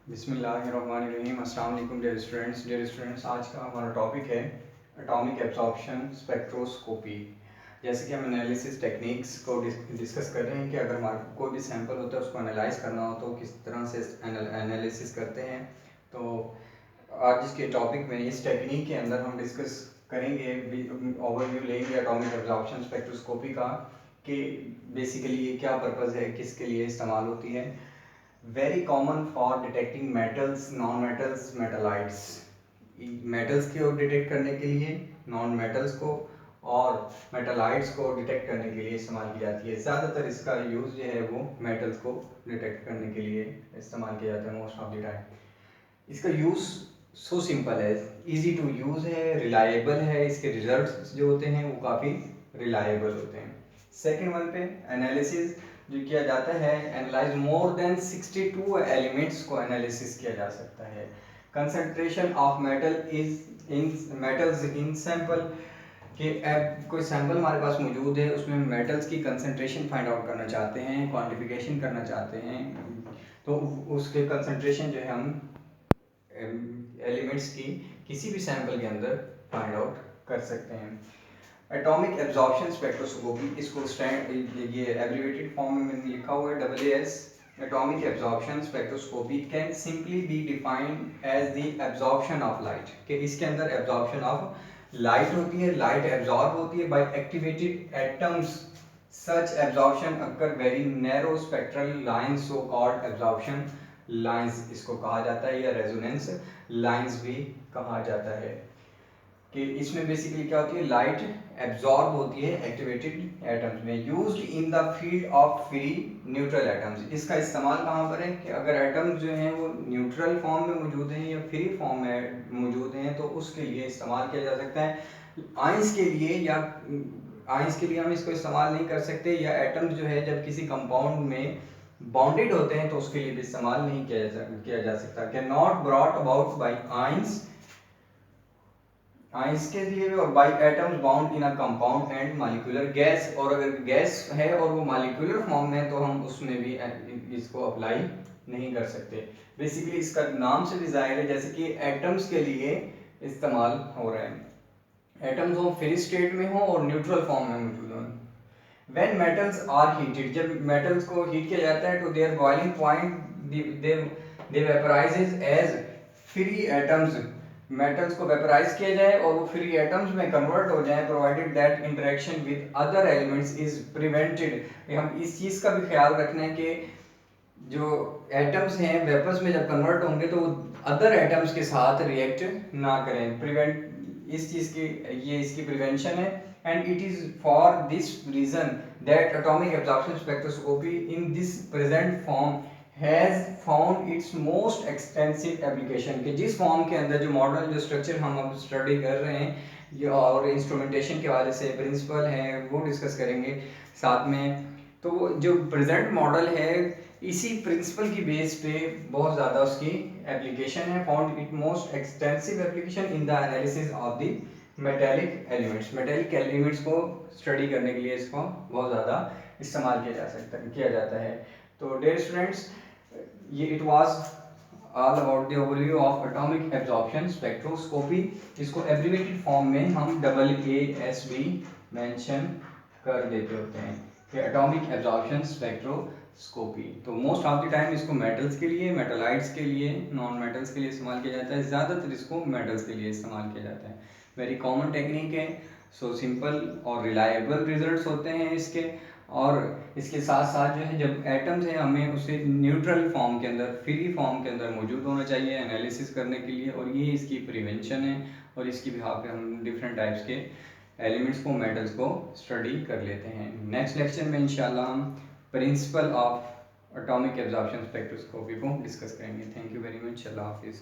बिस्मिल्लाहिर्रहमानिर्रहीम। अस्सलाम वालेकुम डियर स्टूडेंट्स, आज का हमारा टॉपिक है एटॉमिक एब्जॉर्प्शन स्पेक्ट्रोस्कोपी। जैसे कि हम एनालिसिस टेक्निक्स को डिस्कस कर रहे हैं कि अगर हमारे कोई भी सैंपल होता है उसको एनालाइज करना हो तो किस तरह से एनालिसिस करते हैं। तो आज इसके टॉपिक में इस टेक्निक के अंदर हम डिस्कस करेंगे, ओवरव्यू लेंगे एटॉमिक एब्जॉर्प्शन स्पेक्ट्रोस्कोपी का कि बेसिकली ये क्या पर्पज़ है, किसके लिए इस्तेमाल होती है। Very common for detecting metals, non metals, metalloids. Metals को डिटेक्ट करने के लिए, नॉन मेटल्स को और मेटालाइट्स को डिटेक्ट करने के लिए इस्तेमाल की जाती है। ज़्यादातर इसका यूज़ जो है वो मेटल्स को डिटेक्ट करने के लिए इस्तेमाल किया जाता है मोस्ट ऑफ द टाइम। इसका यूज़ सो सिंपल है, इजी टू यूज़ है, रिलायबल है। इसके रिजल्ट्स जो होते हैं वो काफ़ी रिलायबल होते हैं। सेकेंड वन पे एनालिसिस जो किया जाता है, एनालाइज मोर देन 62 एलिमेंट्स को एनालिसिस किया जा सकता है। Concentration of metals in sample कि कोई सैंपल हमारे पास मौजूद है, उसमें मेटल्स की कंसंट्रेशन फाइंड आउट करना चाहते हैं, क्वांटिफिकेशन करना चाहते हैं, तो उसके कंसंट्रेशन जो है हम एलिमेंट्स की किसी भी सैंपल के अंदर फाइंड आउट कर सकते हैं। एटॉमिक एब्जॉर्प्शन स्पेक्ट्रोस्कोपी, इसको ये एब्रिवेटेड फॉर्म में मैंने लिखा हुआ है AAS। Atomic absorption spectroscopy can simply be defined as the absorption of light, कि इसके अंदर एब्जॉर्प्शन ऑफ लाइट होती है, लाइट एब्जॉर्ब होती है by activated atoms. Such absorption occur very narrow spectral lines, so called absorption lines इसको कहा जाता है, या रेजोनेंस लाइंस भी कहा जाता है। कि इसमें बेसिकली क्या होती है, लाइट एब्जॉर्ब होती है एक्टिवेटेड एटम्स में, used in the field of free neutral atoms. इसका इस्तेमाल कहाँ पर है कि अगर एटम्स जो हैं वो न्यूट्रल फॉर्म में मौजूद हैं या फ्री फॉर्म में मौजूद हैं तो उसके लिए इस्तेमाल किया जा सकता है। आइंस के लिए या आइंस के लिए हम इसको इस्तेमाल नहीं कर सकते, या एटम्स जो है जब किसी कंपाउंड में बाउंडेड होते हैं तो उसके लिए भी इस्तेमाल नहीं किया जा सकता। Can not brought about by ions, ions के लिए भी, और by atoms bound in a compound and molecular gas. और अगर गैस है और वो मॉलिक्यूलर फॉर्म में है तो हम उसमें भी इसको अप्लाई नहीं कर सकते। बेसिकली इसका नाम से भी जाहिर है, जैसे कि एटम्स के लिए इस्तेमाल हो रहा है, एटम्स हो फ्री स्टेट में हो और न्यूट्रल फॉर्म में मौजूद हो। व्हेन मेटल्स आर हीटेड, जब मेटल्स को हीट किया जाता है तो their boiling point they vaporises as free atoms. Metals को वेपराइज किया जाए और वो फ्री एटम्स में कन्वर्ट हो जाए, provided that interaction with other elements is prevented. हम इस चीज़ का भी ख्याल रखना है कि जो एटम्स हैं वेपर्स में जब कन्वर्ट होंगे तो अदर एटम्स के साथ रिएक्ट ना करें। प्रिवेंट, इस चीज़ की ये इसकी प्रिवेंशन है। And it is for this reason that atomic absorption spectroscopy in this present form has found it's most extensive application. कि जिस फॉर्म के अंदर जो मॉडल जो स्ट्रक्चर हम अब स्टडी कर रहे हैं, ये और इंस्ट्रूमेंटेशन के हवाले से प्रिंसिपल हैं वो डिस्कस करेंगे साथ में। तो जो प्रेजेंट मॉडल है इसी प्रिंसिपल की बेस पे बहुत ज़्यादा उसकी एप्लीकेशन है। Found it most extensive application in the analysis of the metallic elements. Metallic elements को स्टडी करने के लिए इसको बहुत ज़्यादा इस्तेमाल किया जाता है। तो डियर स्टूडेंट्स, ये it was all about the overview of atomic absorption spectroscopy. इसको एब्रिवेटेड फॉर्म में हम AASB मेंशन कर देते होते हैं कि एटॉमिक एब्जॉर्प्शन स्पेक्ट्रोस्कोपी। तो मोस्ट ऑफ द टाइम इसको मेटल्स के लिए, मेटालाइट्स के लिए, नॉन मेटल्स के लिए इस्तेमाल किया जाता है। ज़्यादातर इसको मेटल्स के लिए इस्तेमाल किया जाता है। वेरी कॉमन टेक्निक है, सो सिंपल और रिलायबल रिजल्ट्स होते हैं इसके। और इसके साथ साथ जो है जब एटम्स हैं हमें उसे न्यूट्रल फॉर्म के अंदर, फ्री फॉर्म के अंदर मौजूद होना चाहिए एनालिसिस करने के लिए, और ये इसकी प्रिवेंशन है। और इसकी बिहाफ पे हम डिफरेंट टाइप्स के एलिमेंट्स को, मेटल्स को स्टडी कर लेते हैं। नेक्स्ट लेक्चर में इंशाल्लाह हम principle of atomic absorption spectroscopy को डिस्कस करेंगे। Thank you very much. अल्लाह हाफिज़।